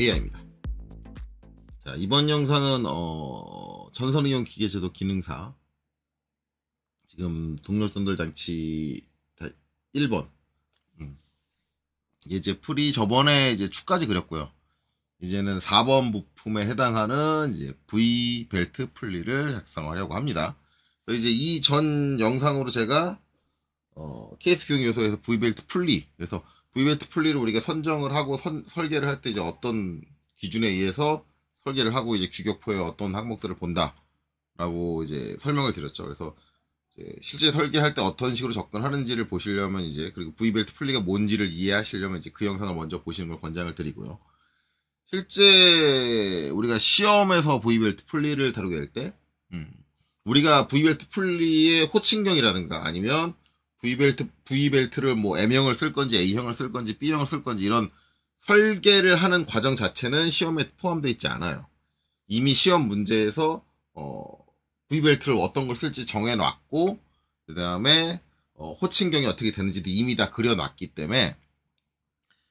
AI입니다. 자, 이번 영상은 전선이용 기계제도 기능사 지금 동력 전달 장치 1번 이제 풀이 저번에 이제 축까지 그렸고요. 이제는 4번 부품에 해당하는 이제 V 벨트 풀리를 작성하려고 합니다. 이제 이 전 영상으로 제가 케이스 규격 요소에서 V 벨트 풀리, 그래서 V 벨트 풀리를 우리가 선정을 하고 설계를 할 때 이제 어떤 기준에 의해서 설계를 하고 이제 규격표에 어떤 항목들을 본다라고 이제 설명을 드렸죠. 그래서 이제 실제 설계할 때 어떤 식으로 접근하는지를 보시려면 이제, 그리고 V 벨트 풀리가 뭔지를 이해하시려면 이제 그 영상을 먼저 보시는 걸 권장을 드리고요. 실제 우리가 시험에서 V 벨트 풀리를 다루게 될 때, 우리가 V 벨트 풀리의 호칭경이라든가 아니면 V 벨트를 뭐 M형을 쓸 건지 A형을 쓸 건지 B형을 쓸 건지 이런 설계를 하는 과정 자체는 시험에 포함되어 있지 않아요. 이미 시험 문제에서 V 벨트를 어떤 걸 쓸지 정해놨고, 그 다음에 호칭경이 어떻게 되는지도 이미 다 그려놨기 때문에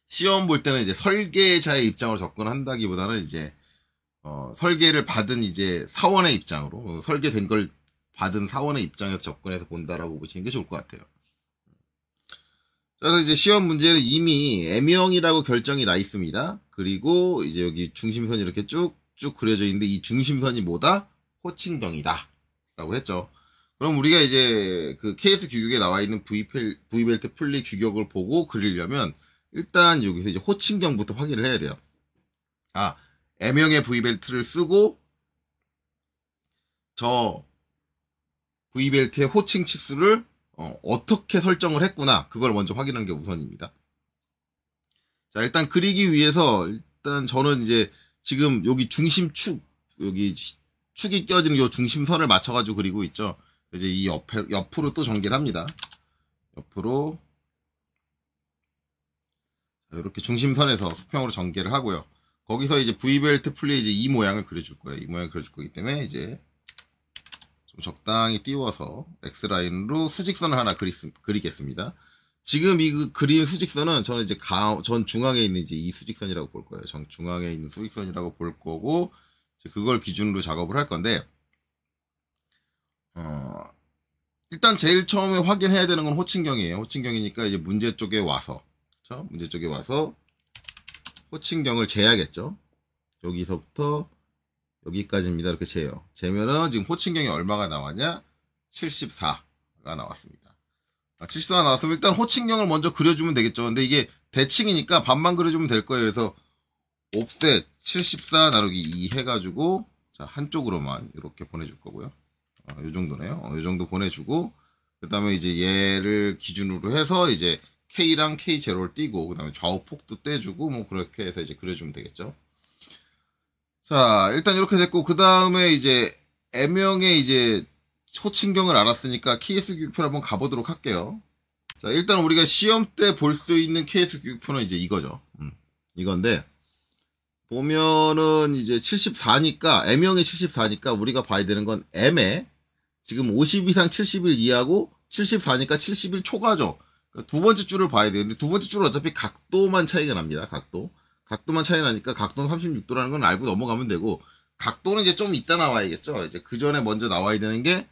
시험 볼 때는 이제 설계자의 입장으로 접근한다기보다는 이제 설계를 받은 이제 사원의 입장으로, 설계된 걸 받은 사원의 입장에서 접근해서 본다라고 보시는 게 좋을 것 같아요. 그래서 이제 시험 문제는 이미 M형이라고 결정이 나 있습니다. 그리고 이제 여기 중심선이 이렇게 쭉쭉 그려져 있는데 이 중심선이 뭐다? 호칭경이다 라고 했죠. 그럼 우리가 이제 그 케이스 규격에 나와 있는 V 벨트 풀리 규격을 보고 그리려면 일단 여기서 이제 호칭경부터 확인을 해야 돼요. 아, M형의 V 벨트를 쓰고 저 V 벨트의 호칭 치수를 어떻게 설정을 했구나, 그걸 먼저 확인하는 게 우선입니다. 자, 일단 그리기 위해서 일단 저는 이제 지금 여기 중심축, 여기 축이 껴지는 요 중심선을 맞춰가지고 그리고 있죠. 이제 이 옆으로 또 전개를 합니다. 옆으로 이렇게 중심선에서 수평으로 전개를 하고요. 거기서 이제 V 벨트 풀리 이제 이 모양을 그려줄 거예요. 이 모양을 그려줄 거기 때문에 이제 좀 적당히 띄워서 X라인으로 수직선을 하나 그리겠습니다. 지금 이 그린 수직선은 저는 이제 전 중앙에 있는 이제 이 수직선이라고 볼 거예요. 중앙에 있는 수직선이라고 볼 거고, 그걸 기준으로 작업을 할 건데, 일단 제일 처음에 확인해야 되는 건 호칭경이에요. 호칭경이니까 이제 문제 쪽에 와서, 그렇죠? 문제 쪽에 와서 호칭경을 재야겠죠. 여기서부터 여기까지입니다. 이렇게 재요. 재면은 지금 호칭경이 얼마가 나왔냐? 74가 나왔습니다. 74가 나왔으면 일단 호칭경을 먼저 그려주면 되겠죠. 근데 이게 대칭이니까 반만 그려주면 될 거예요. 그래서 옵셋 74 나누기 2 해가지고, 자, 한쪽으로만 이렇게 보내줄 거고요. 요 정도네요. 요 정도 보내주고, 그 다음에 이제 얘를 기준으로 해서 이제 K랑 K0를 띄고, 그 다음에 좌우 폭도 떼주고, 뭐 그렇게 해서 이제 그려주면 되겠죠. 자, 일단 이렇게 됐고, 그 다음에 이제 M형의 이제 호칭경을 알았으니까 케이스 규격표를 한번 가보도록 할게요. 자, 일단 우리가 시험 때 볼 수 있는 케이스 규격표는 이제 이거죠. 이건데, 보면은 이제 74니까, M형이 74니까 우리가 봐야 되는 건 M에 지금 50 이상 70일 이하고 74니까 70일 초과죠. 그러니까 두 번째 줄을 봐야 되는데, 두 번째 줄은 어차피 각도만 차이가 납니다. 각도만 차이 나니까 각도는 36도라는 건 알고 넘어가면 되고, 각도는 이제 좀 이따 나와야겠죠. 이제 그 전에 먼저 나와야 되는 게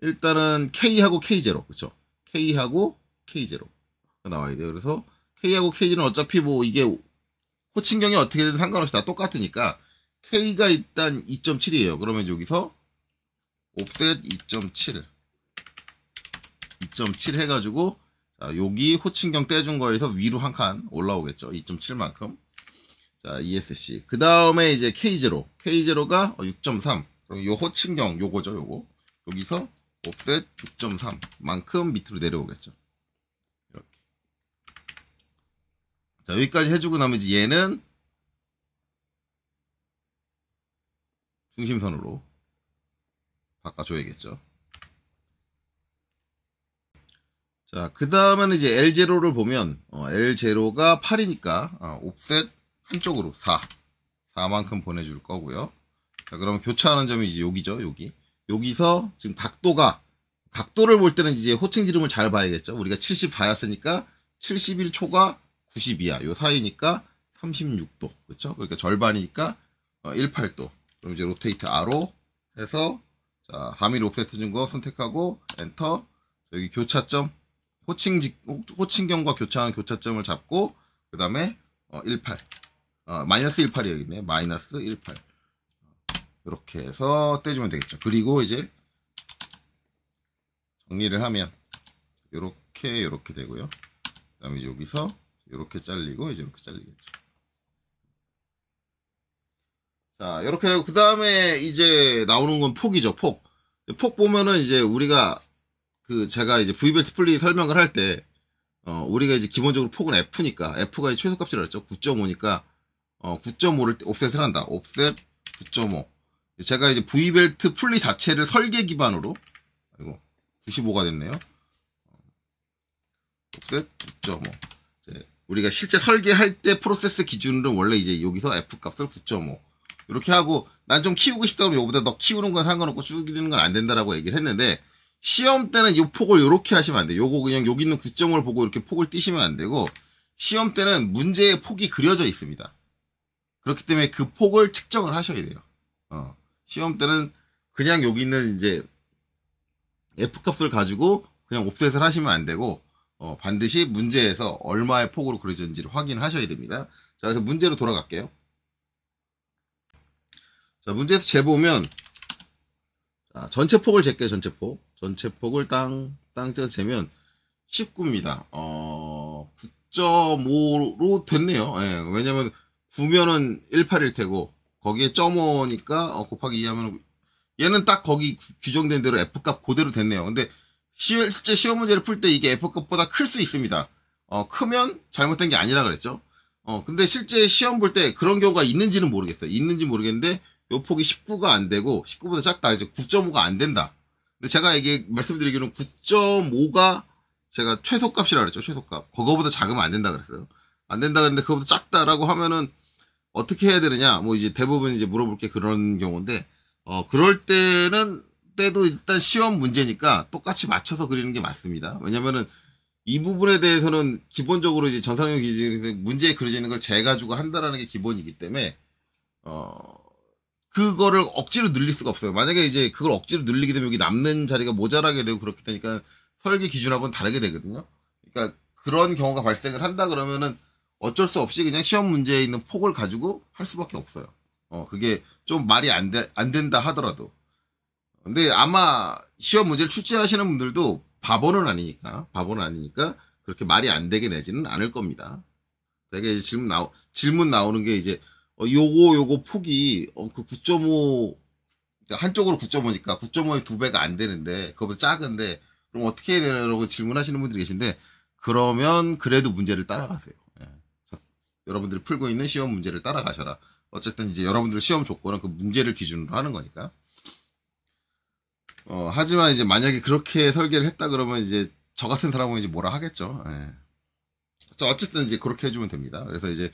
일단은 K하고 K0, 그쵸? K하고 K0가 나와야 돼요. 그래서 K하고 K0는 어차피 뭐 이게 호칭경이 어떻게 되든 상관없이 다 똑같으니까 K가 일단 2.7이에요. 그러면 여기서 옵셋 2.7 해가지고, 자, 여기 호칭경 떼준 거에서 위로 한 칸 올라오겠죠. 2.7만큼. 자, ESC. 그 다음에 이제 K0가 6.3. 그럼 요 호칭경, 요거죠, 요거. 여기서 옵셋 6.3만큼 밑으로 내려오겠죠. 이렇게. 자, 여기까지 해주고 나면 이제 얘는 중심선으로 바꿔줘야겠죠. 자, 그 다음에는 이제 L0를 보면, L0가 8이니까, 옵셋 한쪽으로 4만큼 보내줄 거고요. 자, 그러면 교차하는 점이 이제 여기죠, 여기. 여기서 지금 각도를 볼 때는 이제 호칭 지름을 잘 봐야겠죠. 우리가 74였으니까 71초가 92야. 요 사이니까 36도. 그쵸? 그러니까 절반이니까 18도. 그럼 이제 로테이트 R로 해서, 자, 4mm 옵셋 준 거 선택하고, 엔터. 여기 교차점, 호칭경과 교차한 교차점을 잡고, 그 다음에, 18. 마이너스 18이 여기 있네. 마이너스 18. 이렇게 해서 떼주면 되겠죠. 그리고 이제, 정리를 하면, 요렇게 되고요. 그 다음에 여기서, 요렇게 잘리고, 이제 이렇게 잘리겠죠. 자, 이렇게 되고, 그 다음에 이제 나오는 건 폭이죠, 폭. 폭 보면은 이제 우리가, 제가 이제 V벨트 풀리 설명을 할 때, 우리가 이제 기본적으로 폭은 F니까, F가 이제 최소값이라고 했죠. 9.5니까, 9.5를 옵셋을 한다. 옵셋 9.5. 제가 이제 V벨트 풀리 자체를 설계 기반으로, 아이고, 95가 됐네요. 옵셋 9.5. 우리가 실제 설계할 때 프로세스 기준으로는 원래 이제 여기서 F 값을 9.5. 이렇게 하고, 난 좀 키우고 싶다 그러면 요보다 너 키우는 건 상관없고 줄이는 건 안 된다라고 얘기를 했는데, 시험 때는 이 폭을 이렇게 하시면 안 돼요. 요거 그냥 여기 있는 9.5를 보고 이렇게 폭을 띄시면 안 되고, 시험 때는 문제의 폭이 그려져 있습니다. 그렇기 때문에 그 폭을 측정을 하셔야 돼요. 시험 때는 그냥 여기 있는 이제 F 값을 가지고 그냥 옵셋을 하시면 안 되고, 반드시 문제에서 얼마의 폭으로 그려졌는지를 확인하셔야 됩니다. 자, 그래서 문제로 돌아갈게요. 자, 문제에서 재보면, 자, 전체 폭을 잴게요, 전체 폭. 전체 폭을 땅 쪄서 재면 19입니다. 9.5로 됐네요. 예, 왜냐면 9면은 18일 테고, 거기에 0.5니까, 곱하기 2 하면, 얘는 딱 거기 규정된 대로 F값 그대로 됐네요. 근데, 실제 시험 문제를 풀 때 이게 F값보다 클 수 있습니다. 크면 잘못된 게 아니라 그랬죠. 근데 실제 시험 볼 때 그런 경우가 있는지는 모르겠어요. 있는지 모르겠는데, 요 폭이 19가 안 되고, 19보다 작다. 이제 9.5가 안 된다. 근데 제가 이게 말씀드리기로는 9.5가 제가 최소값이라 그랬죠. 최소값. 그거보다 작으면 안 된다 그랬어요. 안 된다 그랬는데 그거보다 작다라고 하면은 어떻게 해야 되느냐? 뭐 이제 대부분 이제 물어볼 게 그런 경우인데, 그럴 때도 일단 시험 문제니까 똑같이 맞춰서 그리는 게 맞습니다. 왜냐면은 이 부분에 대해서는 기본적으로 이제 전산형 기준에서 문제에 그려져 있는 걸 재가지고 한다라는 게 기본이기 때문에, 그거를 억지로 늘릴 수가 없어요. 만약에 이제 그걸 억지로 늘리게 되면 여기 남는 자리가 모자라게 되고 그렇게 되니까 설계 기준하고는 다르게 되거든요. 그러니까 그런 경우가 발생을 한다 그러면은 어쩔 수 없이 그냥 시험 문제에 있는 폭을 가지고 할 수밖에 없어요. 그게 좀 말이 안 된다 하더라도. 근데 아마 시험 문제를 출제하시는 분들도 바보는 아니니까 그렇게 말이 안 되게 내지는 않을 겁니다. 되게 이제 질문 나오는 게 이제, 요거 폭이, 그 9.5, 한쪽으로 9.5니까 9.5의 2배가 안 되는데, 그거보다 작은데, 그럼 어떻게 해야 되냐고 질문하시는 분들이 계신데, 그러면 그래도 문제를 따라가세요. 예. 여러분들이 풀고 있는 시험 문제를 따라가셔라. 어쨌든 이제 여러분들 시험 조건은 그 문제를 기준으로 하는 거니까. 하지만 이제 만약에 그렇게 설계를 했다 그러면 이제 저 같은 사람은 이제 뭐라 하겠죠. 예. 어쨌든 이제 그렇게 해주면 됩니다. 그래서 이제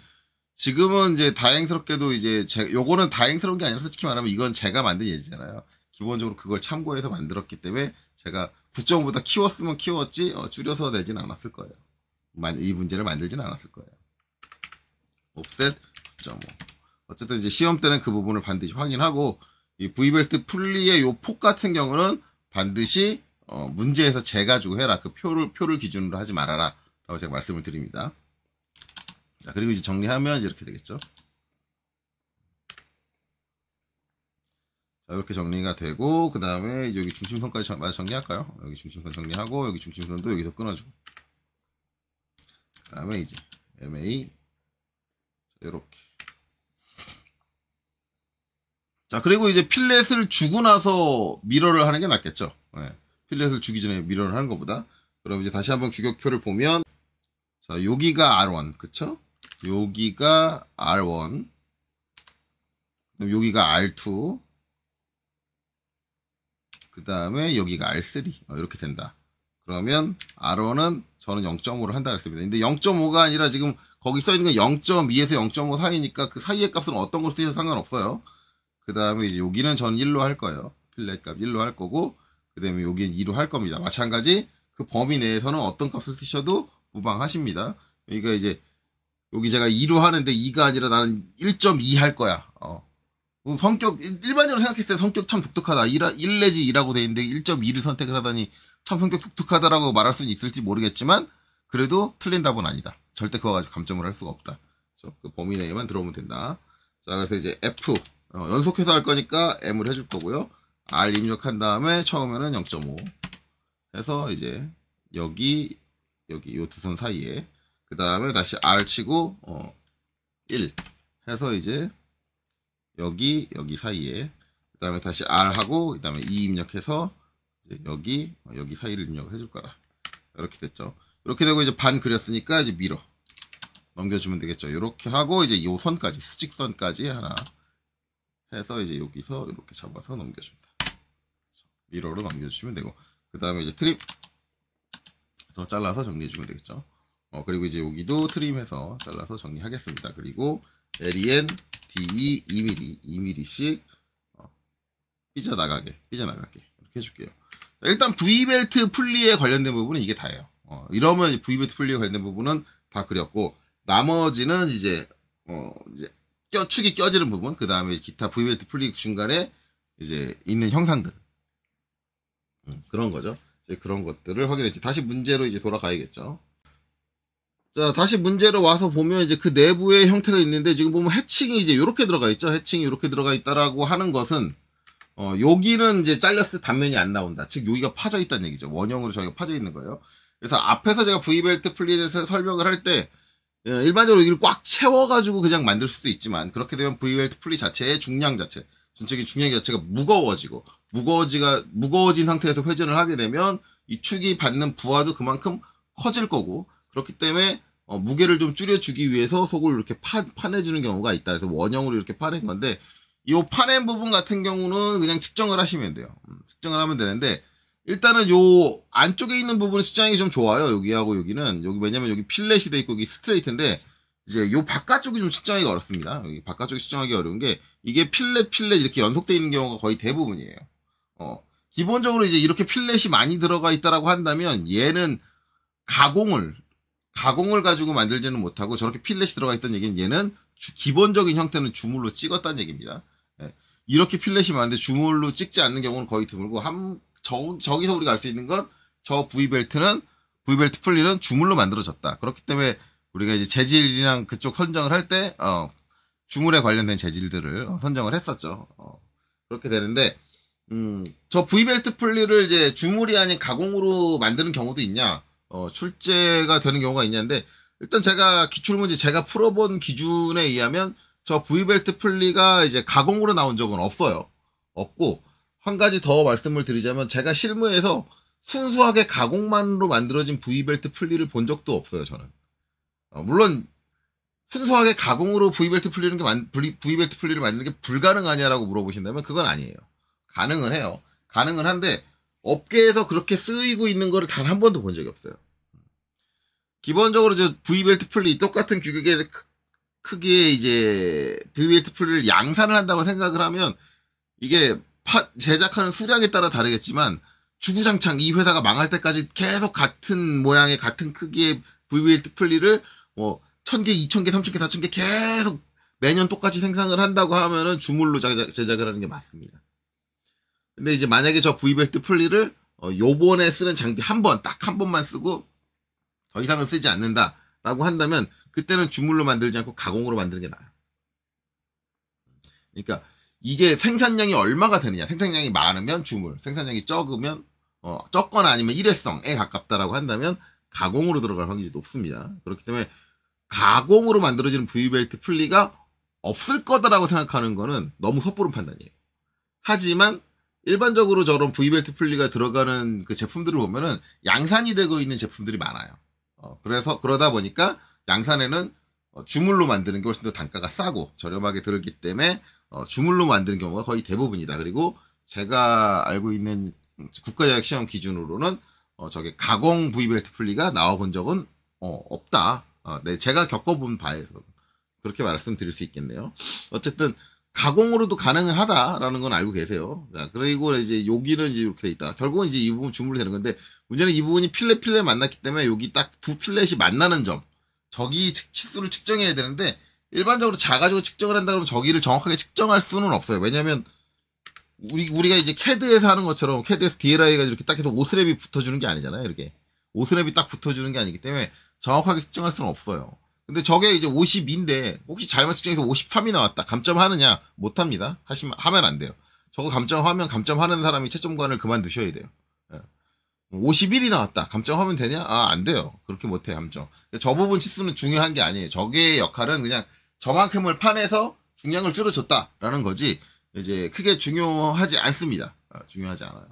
지금은 이제 다행스럽게도 이제 요거는 다행스러운 게 아니라 솔직히 말하면 이건 제가 만든 예지잖아요. 기본적으로 그걸 참고해서 만들었기 때문에 제가 9.5보다 키웠으면 키웠지 줄여서 내진 않았을 거예요. 이 문제를 만들진 않았을 거예요. 옵셋 9.5. 어쨌든 이제 시험 때는 그 부분을 반드시 확인하고, 이 V벨트 풀리의 요 폭 같은 경우는 반드시 문제에서 재가지고 해라. 그 표를 기준으로 하지 말아라. 라고 제가 말씀을 드립니다. 자, 그리고 이제 정리하면 이제 이렇게 되겠죠. 자, 이렇게 정리가 되고, 그 다음에 여기 중심선까지 마저 정리할까요? 여기 중심선 정리하고, 여기 중심선도 여기서 끊어주고. 그 다음에 이제 MA. 이렇게. 자, 그리고 이제 필렛을 주고 나서 미러를 하는 게 낫겠죠. 네. 필렛을 주기 전에 미러를 하는 것보다. 그럼 이제 다시 한번 규격표를 보면, 자, 여기가 R1, 그쵸? 여기가 R1, 그럼 여기가 R2, 그 다음에 여기가 R3, 이렇게 된다. 그러면 R1은 저는 0.5를 한다 그랬습니다. 근데 0.5가 아니라 지금 거기 써있는 건 0.2에서 0.5 사이니까 그 사이의 값은 어떤 걸 쓰셔도 상관없어요. 그 다음에 이제 여기는 저는 1로 할 거예요. 필렛 값 1로 할 거고, 그 다음에 여기는 2로 할 겁니다. 마찬가지 그 범위 내에서는 어떤 값을 쓰셔도 무방하십니다. 그러니까 이제 여기 제가 2로 하는데 2가 아니라 나는 1.2 할 거야. 성격, 일반적으로 생각했을 때 성격 참 독특하다. 1 내지 2라고 돼 있는데 1.2를 선택을 하다니 참 성격 독특하다라고 말할 수는 있을지 모르겠지만, 그래도 틀린 답은 아니다. 절대 그거 가지고 감점을 할 수가 없다. 그 범위 내에만 들어오면 된다. 자, 그래서 이제 F, 연속해서 할 거니까 M을 해줄 거고요. R 입력한 다음에 처음에는 0.5 해서 이제 여기 요 두 선 사이에, 그 다음에 다시 R 치고 1 해서 이제 여기 사이에, 그 다음에 다시 R 하고, 그 다음에 2 입력해서 이제 여기 사이를 입력을 해줄 거다. 이렇게 됐죠. 이렇게 되고 이제 반 그렸으니까 이제 밀어 넘겨주면 되겠죠. 이렇게 하고 이제 요 선까지, 수직선까지 하나 해서 이제 여기서 이렇게 잡아서 넘겨준다. 미러로 넘겨주시면 되고, 그 다음에 이제 트림해서 잘라서 정리해주면 되겠죠. 그리고 이제 여기도 트림해서 잘라서 정리하겠습니다. 그리고 LEN, DE 2mm, 2mm씩 삐져나가게 이렇게 해줄게요. 일단 V벨트 풀리에 관련된 부분은 이게 다예요. 이러면 이제 V벨트 풀리에 관련된 부분은 다 그렸고, 나머지는 이제 축이 껴지는 부분, 그 다음에 기타 V벨트 풀리 중간에 이제 있는 형상들, 그런 거죠. 이제 그런 것들을 확인했지. 다시 문제로 이제 돌아가야겠죠. 자, 다시 문제로 와서 보면 이제 그 내부의 형태가 있는데, 지금 보면 해칭이 이제 이렇게 들어가 있죠. 해칭이 이렇게 들어가 있다라고 하는 것은, 여기는 이제 잘렸을 때 단면이 안 나온다. 즉, 여기가 파져 있다는 얘기죠. 원형으로 저희가 파져 있는 거예요. 그래서 앞에서 제가 V벨트 풀리에 대해서 설명을 할 때, 일반적으로 여기를 꽉 채워가지고 그냥 만들 수도 있지만, 그렇게 되면 V벨트 풀리 자체의 중량 자체, 전체적인 중량 자체가 무거워진 상태에서 회전을 하게 되면 이 축이 받는 부하도 그만큼 커질 거고, 그렇기 때문에 무게를 좀 줄여주기 위해서 속을 이렇게 파내주는 경우가 있다. 그래서 원형으로 이렇게 파낸 건데, 이 파낸 부분 같은 경우는 그냥 측정을 하시면 돼요. 측정을 하면 되는데, 일단은 요 안쪽에 있는 부분은 측정이 좀 좋아요. 여기하고 여기는. 왜냐면 여기 필렛이 돼 있고 여기 스트레이트인데, 이제 요 바깥쪽이 좀 측정하기가 어렵습니다. 여기 바깥쪽이 측정하기 어려운 게, 이게 필렛 이렇게 연속되어 있는 경우가 거의 대부분이에요. 기본적으로 이제 이렇게 필렛이 많이 들어가 있다라고 한다면, 얘는 가공을 가지고 만들지는 못하고, 저렇게 필렛이 들어가 있다는 얘기는 얘는 기본적인 형태는 주물로 찍었다는 얘기입니다. 이렇게 필렛이 많은데 주물로 찍지 않는 경우는 거의 드물고, 저기서 우리가 알 수 있는 건, 저 V벨트 풀리는 주물로 만들어졌다. 그렇기 때문에 우리가 이제 재질이랑 그쪽 선정을 할 때, 주물에 관련된 재질들을 선정을 했었죠. 그렇게 되는데, 저 V벨트 풀리를 이제 주물이 아닌 가공으로 만드는 경우도 있냐, 출제가 되는 경우가 있냐인데, 일단 기출문제 제가 풀어본 기준에 의하면, 저 V벨트 풀리가 이제 가공으로 나온 적은 없어요. 없고, 한 가지 더 말씀을 드리자면, 제가 실무에서 순수하게 가공만으로 만들어진 V벨트 풀리를 본 적도 없어요, 저는. 물론, 순수하게 가공으로 V벨트 풀리를 만드는 게 불가능하냐라고 물어보신다면, 그건 아니에요. 가능은 해요. 가능은 한데, 업계에서 그렇게 쓰이고 있는 거를 단 한 번도 본 적이 없어요. 기본적으로 V벨트 풀리, 똑같은 규격의 크기의 이제 V벨트 풀리를 양산을 한다고 생각을 하면, 이게 제작하는 수량에 따라 다르겠지만, 주구장창 이 회사가 망할 때까지 계속 같은 모양의 같은 크기의 V벨트 풀리를 1000개, 2000개, 3000개, 4000개 계속 매년 똑같이 생산을 한다고 하면은 주물로 제작을 하는 게 맞습니다. 근데 이제 만약에 저 V벨트 풀리를 요번에 쓰는 장비 딱 한 번만 쓰고 더 이상은 쓰지 않는다라고 한다면, 그때는 주물로 만들지 않고 가공으로 만드는 게 나아요. 그러니까 이게 생산량이 얼마가 되느냐, 생산량이 많으면 주물, 생산량이 적으면 적거나 아니면 일회성에 가깝다라고 한다면 가공으로 들어갈 확률이 높습니다. 그렇기 때문에 가공으로 만들어지는 V벨트 풀리가 없을 거다라고 생각하는 거는 너무 섣부른 판단이에요. 하지만 일반적으로 저런 V벨트 풀리가 들어가는 그 제품들을 보면은 양산이 되고 있는 제품들이 많아요. 그러다 보니까 양산에는 주물로 만드는 게 훨씬 더 단가가 싸고 저렴하게 들기 때문에 주물로 만드는 경우가 거의 대부분이다. 그리고 제가 알고 있는 국가자격시험 기준으로는 저게 가공 V벨트 풀리가 나와본 적은 없다. 네, 제가 겪어본 바에서 그렇게 말씀드릴 수 있겠네요. 어쨌든 가공으로도 가능은 하다라는 건 알고 계세요. 자, 그리고 이제 여기는 이제 이렇게 돼 있다. 결국은 이제 이 부분 주물이 되는 건데, 문제는 이 부분이 필렛 만났기 때문에 여기 딱 두 필렛이 만나는 점, 저기 치수를 측정해야 되는데 일반적으로 작아지고 측정을 한다 그러면 저기를 정확하게 측정할 수는 없어요. 왜냐면 우리가 이제 캐드에서 하는 것처럼 캐드에서 DLI가 이렇게 딱 해서 오스랩이 붙어주는 게 아니잖아요. 이렇게 오스랩이 딱 붙어주는 게 아니기 때문에 정확하게 측정할 수는 없어요. 근데 저게 이제 52인데 혹시 잘못 측정해서 53이 나왔다. 감점하느냐? 못합니다. 하면 안 돼요. 저거 감점하면 감점하는 사람이 채점관을 그만두셔야 돼요. 51이 나왔다. 감점하면 되냐? 안 돼요. 그렇게 못해, 감점. 저 부분 치수는 중요한 게 아니에요. 저게 역할은 그냥 저만큼을 판에서 중량을 줄여줬다라는 거지, 이제 크게 중요하지 않습니다. 중요하지 않아요.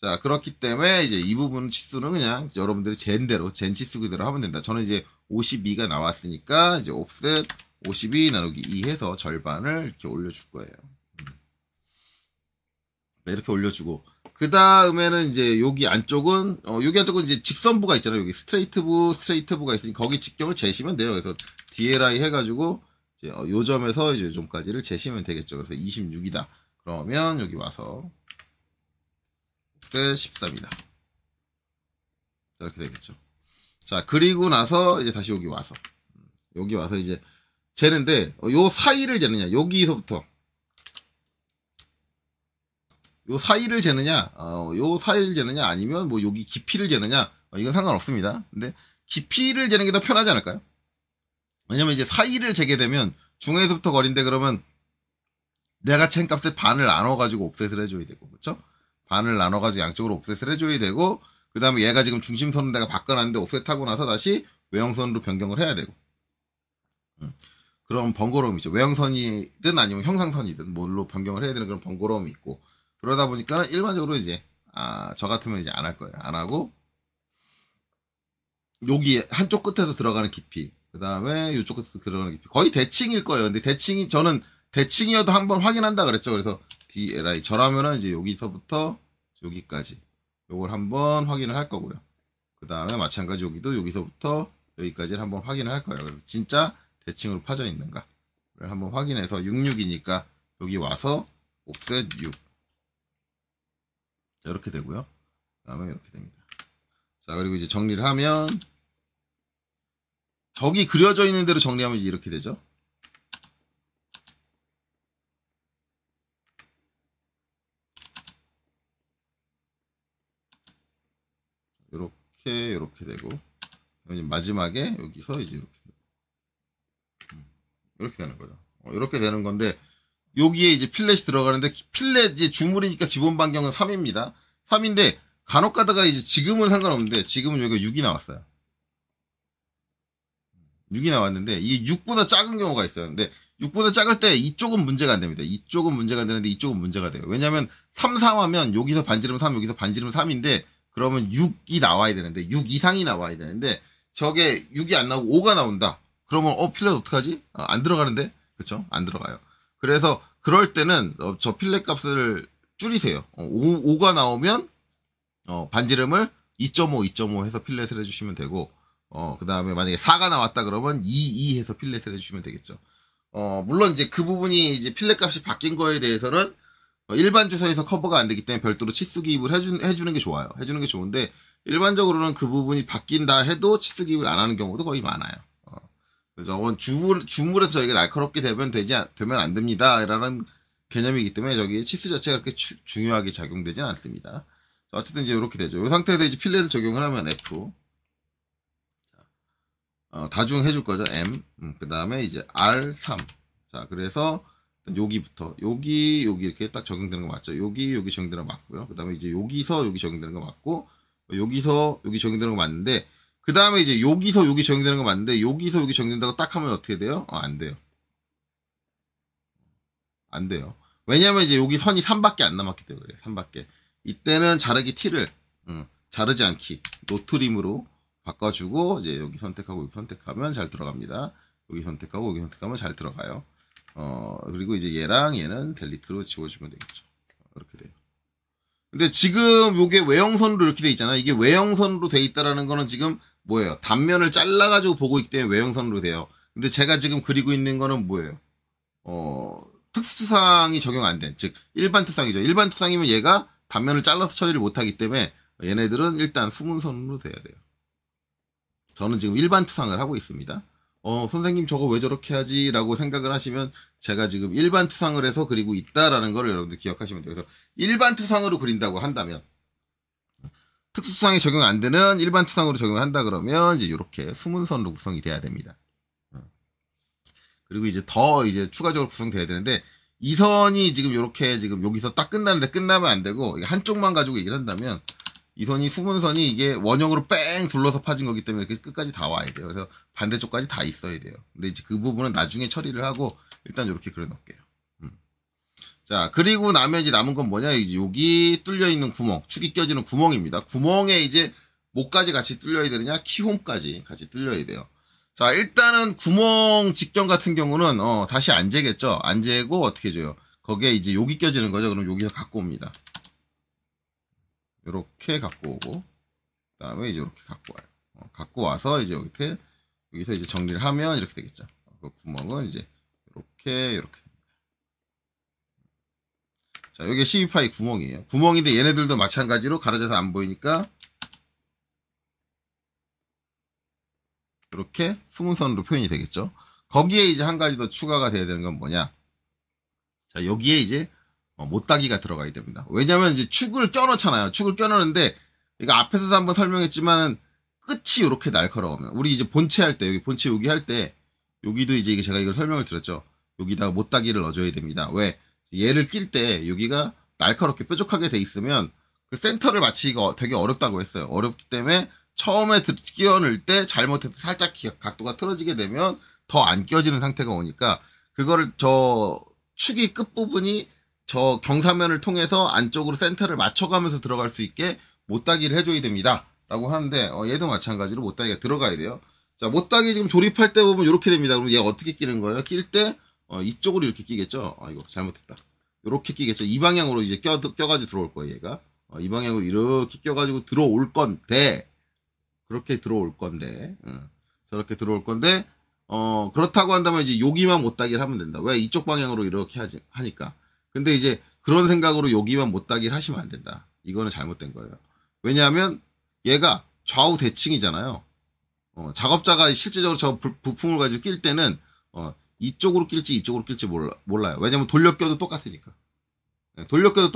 자, 그렇기 때문에 이제 이 부분 치수는 그냥 여러분들이 젠대로, 젠 치수 그대로 하면 된다. 저는 이제 52가 나왔으니까 이제 옵셋 52 나누기 2 해서 절반을 이렇게 올려줄 거예요. 네, 이렇게 올려주고. 그 다음에는 이제 여기 안쪽은 이제 직선부가 있잖아요. 여기 스트레이트부가 있으니 거기 직경을 재시면 돼요. 그래서 DLI 해가지고 이제 요 점에서 이제 요점까지를 재시면 되겠죠. 그래서 26이다. 그러면 여기 와서 옵셋 13이다. 이렇게 되겠죠. 자, 그리고 나서 이제 다시 여기 와서 이제 재는데 요 사이를 재느냐, 여기서부터 요 사이를 재느냐, 아니면 뭐 여기 깊이를 재느냐, 이건 상관없습니다. 근데 깊이를 재는 게 더 편하지 않을까요? 왜냐면 이제 사이를 재게 되면 중앙에서부터 거리인데 그러면 내가 챈 값에 반을 나눠가지고 옵셋을 해줘야 되고, 그쵸? 반을 나눠가지고 양쪽으로 옵셋을 해줘야 되고, 그 다음에 얘가 지금 중심선을 내가 바꿔놨는데 옵셋하고 나서 다시 외형선으로 변경을 해야 되고. 그런 번거로움이 있죠. 외형선이든 아니면 형상선이든 뭘로 변경을 해야 되는 그런 번거로움이 있고. 그러다 보니까 일반적으로 이제 저 같으면 이제 안 할 거예요. 안 하고 여기 한쪽 끝에서 들어가는 깊이, 그 다음에 이쪽 끝에서 들어가는 깊이 거의 대칭일 거예요. 근데 저는 대칭이어도 한번 확인한다 그랬죠. 그래서 DLI 저라면은 이제 여기서부터 여기까지 요걸 한번 확인을 할 거고요. 그 다음에 마찬가지 여기서부터 여기까지를 한번 확인을 할 거예요. 그래서 진짜 대칭으로 파져 있는가를 한번 확인해서 66이니까 여기 와서 옵셋 6 이렇게 되고요. 그 다음에 이렇게 됩니다. 자, 그리고 이제 정리를 하면 저기 그려져 있는 대로 정리하면 이제 이렇게 되죠. 이렇게 되고 마지막에 여기서 이제 이렇게 되고 이렇게 되는 거죠. 이렇게 되는 건데 여기에 이제 필렛이 들어가는데 필렛 이제 주물이니까 기본 반경은 3입니다. 3인데 간혹 가다가 이제 지금은 상관없는데 지금은 여기가 6이 나왔어요. 6이 나왔는데 이게 6보다 작은 경우가 있어요. 근데 6보다 작을 때 이쪽은 문제가 안 됩니다. 이쪽은 문제가 안 되는데 이쪽은 문제가 돼요. 왜냐면 3, 3 하면 여기서 반지름 3, 여기서 반지름 3인데 그러면 6이 나와야 되는데 6 이상이 나와야 되는데 저게 6이 안 나오고 5가 나온다. 그러면 필렛 어떡하지? 안 들어가는데? 그쵸? 안 들어가요. 그래서 그럴 때는 저 필렛 값을 줄이세요. 5가 나오면 반지름을 2.5 해서 필렛을 해주시면 되고 그 다음에 만약에 4가 나왔다 그러면 2 해서 필렛을 해주시면 되겠죠. 물론 이제 그 부분이 이제 필렛 값이 바뀐 거에 대해서는 일반 주사에서 커버가 안 되기 때문에 별도로 치수 기입을 해주는 게 좋아요. 해주는 게 좋은데 일반적으로는 그 부분이 바뀐다 해도 치수 기입을 안 하는 경우도 거의 많아요. 그래서 주물에서 저희가 날카롭게 되면 안 됩니다. 라는 개념이기 때문에 저기 치수 자체가 그렇게 중요하게 작용되진 않습니다. 어쨌든 이제 이렇게 되죠. 이 상태에서 이제 필렛을 적용을 하면 F. 다중 해줄 거죠. M. 그 다음에 이제 R3. 자, 그래서 여기부터 여기 이렇게 딱 적용되는 거 맞죠? 여기 적용되는 거 맞고요. 그 다음에 이제 여기서 여기 적용되는 거 맞고 여기서 여기 적용되는 거 맞는데 그 다음에 이제 여기서 여기 적용되는 거 맞는데 여기서 여기 적용된다고 딱 하면 어떻게 돼요? 안 돼요. 안 돼요. 왜냐면 이제 여기 선이 3밖에 안 남았기 때문에 그래요. 3밖에. 이때는 자르기 T를 자르지 않기 노트림으로 바꿔주고 이제 여기 선택하고 여기 선택하면 잘 들어갑니다. 여기 선택하고 여기 선택하면 잘 들어가요. 그리고 이제 얘랑 얘는 델리트로 지워주면 되겠죠. 이렇게 돼요. 근데 지금 요게 외형선으로 이렇게 돼 있잖아. 이게 외형선으로 돼 있다라는 거는 지금 뭐예요? 단면을 잘라가지고 보고 있기 때문에 외형선으로 돼요. 근데 제가 지금 그리고 있는 거는 뭐예요? 특수상이 적용 안 된, 즉 일반 특상이죠. 일반 특상이면 얘가 단면을 잘라서 처리를 못하기 때문에 얘네들은 일단 수문선으로 돼야 돼요. 저는 지금 일반 투상을 하고 있습니다. 선생님 저거 왜 저렇게 하지? 라고 생각을 하시면 제가 지금 일반 투상을 해서 그리고 있다라는 걸 여러분들 기억하시면 돼요. 그래서 일반 투상으로 그린다고 한다면 특수투상이 적용 안 되는 일반 투상으로 적용을 한다 그러면 이제 이렇게 수문선으로 구성이 돼야 됩니다. 그리고 이제 더 이제 추가적으로 구성돼야 되는데 이 선이 지금 이렇게 지금 여기서 딱 끝나는데 끝나면 안 되고 한쪽만 가지고 얘기를 한다면 이 선이 수문선이 이게 원형으로 뺑 둘러서 파진 거기 때문에 이렇게 끝까지 다 와야 돼요. 그래서 반대쪽까지 다 있어야 돼요. 근데 이제 그 부분은 나중에 처리를 하고 일단 이렇게 그려 놓을게요. 자, 그리고 나면 이제 남은 건 뭐냐? 이제 여기 뚫려 있는 구멍, 축이 껴지는 구멍입니다. 구멍에 이제 뭐까지 같이 뚫려야 되느냐? 키홈까지 같이 뚫려야 돼요. 자, 일단은 구멍 직경 같은 경우는 다시 안 재겠죠? 안 재고 어떻게 해줘요? 거기에 이제 여기 껴지는 거죠. 그럼 여기서 갖고 옵니다. 요렇게 갖고 오고 그다음에 이제 이렇게 갖고 와요. 갖고 와서 이제 여기서 이제 정리를 하면 이렇게 되겠죠. 그 구멍은 이제 이렇게 자, 여기 12파이 구멍이에요. 구멍인데 얘네들도 마찬가지로 가려져서 안 보이니까 이렇게 수문선으로 표현이 되겠죠. 거기에 이제 한 가지 더 추가가 돼야 되는 건 뭐냐? 자, 여기에 이제 못따기가 들어가야 됩니다. 왜냐면 이제 축을 껴놓잖아요. 축을 껴놓는데 이거 앞에서도 한번 설명했지만 끝이 이렇게 날카로우면 우리 이제 본체 할 때 여기 본체 여기 할 때 여기도 이제 이게 제가 이걸 설명을 드렸죠. 여기다가 못따기를 넣어줘야 됩니다. 왜? 얘를 낄 때 여기가 날카롭게 뾰족하게 돼 있으면 그 센터를 맞추기가 되게 어렵다고 했어요. 어렵기 때문에 처음에 끼워 넣을 때 잘못해서 살짝 각도가 틀어지게 되면 더 안 끼워지는 상태가 오니까 그거를 저 축이 끝부분이 저 경사면을 통해서 안쪽으로 센터를 맞춰가면서 들어갈 수 있게 못따기를 해줘야 됩니다. 라고 하는데 얘도 마찬가지로 못따기가 들어가야 돼요. 자, 못따기 지금 조립할 때 보면 이렇게 됩니다. 그럼 얘 어떻게 끼는 거예요? 낄 때 이쪽으로 이렇게 끼겠죠? 이거 잘못했다. 이렇게 끼겠죠? 이 방향으로 이제 껴가지고 들어올 거예요, 얘가. 이 방향으로 이렇게 껴가지고 들어올 건데, 그렇게 들어올 건데, 저렇게 들어올 건데, 그렇다고 한다면 이제 여기만 못따기를 하면 된다. 왜? 이쪽 방향으로 이렇게 하니까. 근데 이제 그런 생각으로 여기만 못따기를 하시면 안 된다. 이거는 잘못된 거예요. 왜냐하면 얘가 좌우 대칭이잖아요. 작업자가 실제적으로 저 부품을 가지고 낄 때는, 이쪽으로 낄지 이쪽으로 낄지 몰라요. 왜냐면 돌려 껴도 똑같으니까. 돌려 껴도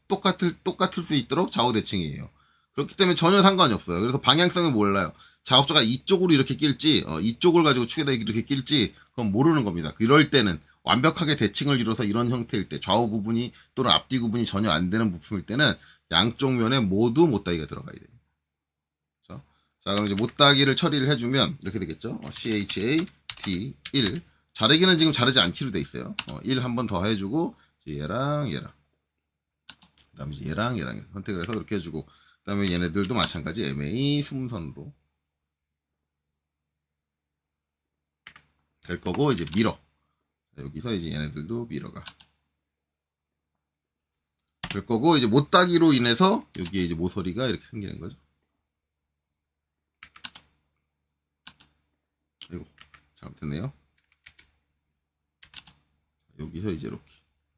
똑같을 수 있도록 좌우 대칭이에요. 그렇기 때문에 전혀 상관이 없어요. 그래서 방향성을 몰라요. 작업자가 이쪽으로 이렇게 낄지, 이쪽을 가지고 축에다 이렇게 낄지, 그건 모르는 겁니다. 그럴 때는 완벽하게 대칭을 이뤄서 이런 형태일 때, 좌우 구분이 또는 앞뒤 구분이 전혀 안 되는 부품일 때는 양쪽 면에 모두 못따기가 들어가야 됩니다. 그렇죠? 자, 그럼 이제 못따기를 처리를 해주면 이렇게 되겠죠. CHA D1. 자르기는 지금 자르지 않기로 돼 있어요. 1 한 번 더 해주고, 얘랑, 그 다음에 이제 얘랑 이렇게 선택을 해서 이렇게 해주고, 그 다음에 얘네들도 마찬가지 MA 수문선으로 될 거고, 이제 미러. 여기서 이제 얘네들도 미러가 될 거고, 이제 못따기로 인해서 여기에 이제 모서리가 이렇게 생기는 거죠. 아이고, 잘못했네요. 여기서 이제 이렇게.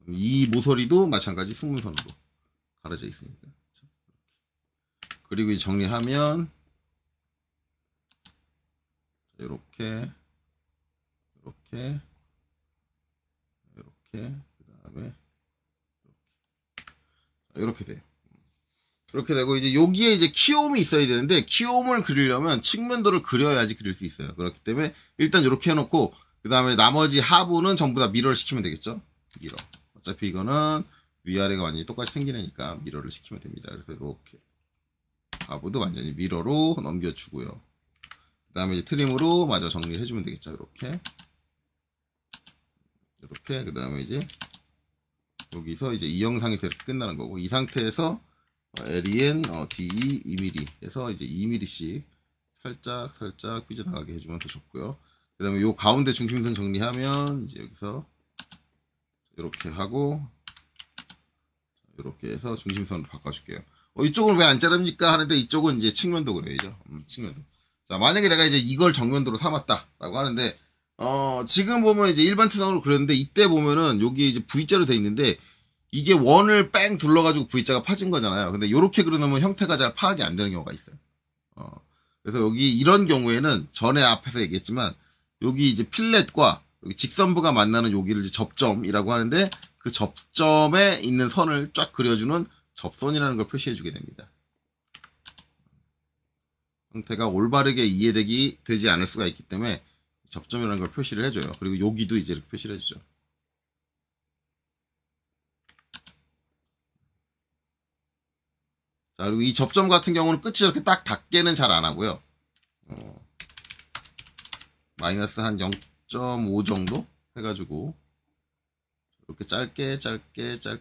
이 모서리도 마찬가지 수문선으로 가려져 있으니까. 그리고 이제 정리하면, 이렇게, 그 다음에, 이렇게 돼요. 이렇게 되고, 이제 여기에 이제 키홈이 있어야 되는데, 키홈을 그리려면 측면도를 그려야지 그릴 수 있어요. 그렇기 때문에, 일단 이렇게 해놓고, 그 다음에 나머지 하부는 전부 다 미러를 시키면 되겠죠? 미러. 어차피 이거는 위아래가 완전히 똑같이 생기니까 미러를 시키면 됩니다. 그래서 이렇게. 하부도 완전히 미러로 넘겨주고요. 그 다음에 이제 트림으로 마저 정리를 해주면 되겠죠? 이렇게. 그 다음에 이제 여기서 이제 이 영상에서 이렇게 끝나는 거고, 이 상태에서 LEN DE 2mm 해서 이제 2mm씩 살짝 삐져나가게 해주면 더 좋고요. 그 다음에 요 가운데 중심선 정리하면 이제 여기서 이렇게 하고 이렇게 해서 중심선으로 바꿔줄게요. 이쪽은 왜 안 자릅니까? 하는데 이쪽은 이제 측면도 그래야죠. 측면도. 자, 만약에 내가 이제 이걸 정면도로 삼았다라고 하는데, 지금 보면 이제 일반 투상으로 그렸는데, 이때 보면은 여기 이제 V자로 돼 있는데, 이게 원을 뺑 둘러가지고 V자가 파진 거잖아요. 근데 요렇게 그려놓으면 형태가 잘 파악이 안 되는 경우가 있어요. 그래서 여기 이런 경우에는 전에 앞에서 얘기했지만 여기 이제 필렛과 여기 직선부가 만나는 여기를 이제 접점이라고 하는데 그 접점에 있는 선을 쫙 그려주는 접선이라는 걸 표시해 주게 됩니다. 형태가 올바르게 되지 않을 수가 있기 때문에 접점이라는 걸 표시를 해줘요. 그리고 여기도 이제 이렇게 표시를 해주죠. 자, 그리고 이 접점 같은 경우는 끝이 이렇게 딱 닿게는 잘 안 하고요. 마이너스 한 0.5 정도 해가지고 이렇게 짧게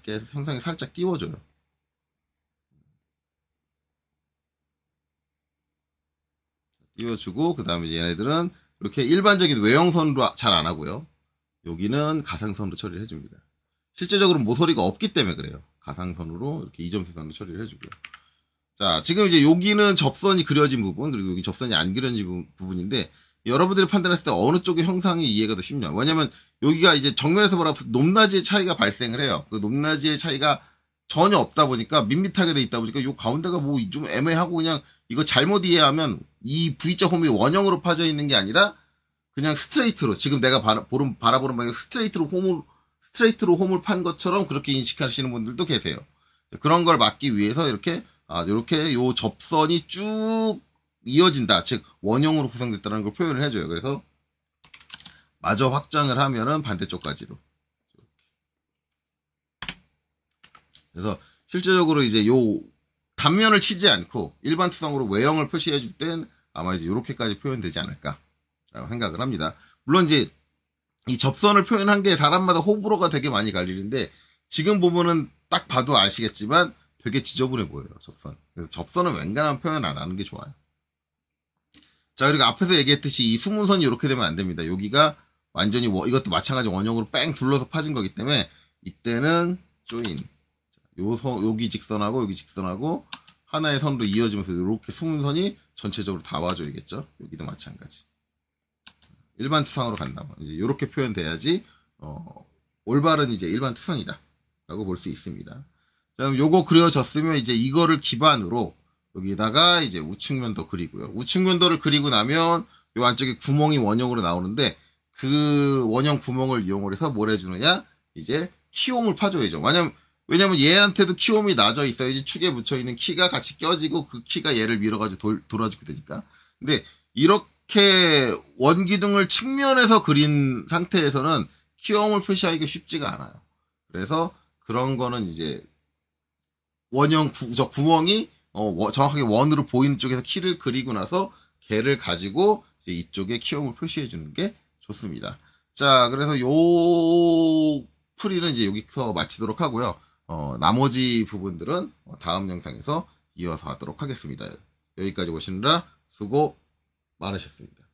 해서 형상이 살짝 띄워줘요. 띄워주고 그 다음에 얘네들은 이렇게 일반적인 외형선으로 잘 안 하고요. 여기는 가상선으로 처리를 해줍니다. 실제적으로 모서리가 없기 때문에 그래요. 가상선으로 이렇게 이점세선으로 처리를 해주고요. 자, 지금 이제 여기는 접선이 그려진 부분, 그리고 여기 접선이 안 그려진 부분인데, 여러분들이 판단했을 때 어느 쪽의 형상이 이해가 더 쉽냐. 왜냐면 여기가 이제 정면에서 보라면 높낮이의 차이가 발생을 해요. 그 높낮이의 차이가 전혀 없다 보니까 밋밋하게 돼 있다 보니까 요 가운데가 뭐 좀 애매하고 그냥 이거 잘못 이해하면 이 V자 홈이 원형으로 파져 있는 게 아니라 그냥 스트레이트로 지금 내가 바라보는 방향 스트레이트로 홈을 판 것처럼 그렇게 인식하시는 분들도 계세요. 그런 걸 막기 위해서 이렇게 요 접선이 쭉 이어진다. 즉 원형으로 구성됐다는 걸 표현을 해줘요. 그래서 마저 확장을 하면은 반대쪽까지도. 그래서 실제적으로 이제 요 단면을 치지 않고 일반 투성으로 외형을 표시해 줄 땐 아마 이제 요렇게까지 표현되지 않을까라고 생각을 합니다. 물론 이제 이 접선을 표현한 게 사람마다 호불호가 되게 많이 갈리는데 지금 보면은 딱 봐도 아시겠지만 되게 지저분해 보여요. 접선. 그래서 접선은 웬간하면 표현 안 하는 게 좋아요. 자, 그리고 앞에서 얘기했듯이 이 수문선이 이렇게 되면 안 됩니다. 여기가 완전히 이것도 마찬가지 원형으로 뺑 둘러서 파진 거기 때문에 이때는 조인. 여기 직선하고 여기 직선하고 하나의 선으로 이어지면서 이렇게 수문선이 전체적으로 다 와줘야겠죠. 여기도 마찬가지. 일반 투상으로 간다면 이제 이렇게 표현돼야지 올바른 이제 일반 투상이다라고 볼 수 있습니다. 자, 그럼 요거 그려졌으면 이제 이거를 기반으로 여기다가 이제 우측면도 그리고요. 우측면도를 그리고 나면 요 안쪽에 구멍이 원형으로 나오는데 그 원형 구멍을 이용을 해서 뭘 해주느냐? 이제 키홈을 파줘야죠. 왜냐면 얘한테도 키홈이 나져 있어야지 축에 붙여있는 키가 같이 껴지고 그 키가 얘를 밀어가지고 돌아주게 되니까. 근데 이렇게 원기둥을 측면에서 그린 상태에서는 키홈을 표시하기가 쉽지가 않아요. 그래서 그런 거는 이제 원형 구멍이 정확하게 원으로 보이는 쪽에서 키를 그리고 나서 걔를 가지고 이제 이쪽에 키홈을 표시해 주는 게 좋습니다. 자, 그래서 요 풀이는 이제 여기서 마치도록 하고요. 나머지 부분들은 다음 영상에서 이어서 하도록 하겠습니다. 여기까지 보시느라 수고 많으셨습니다.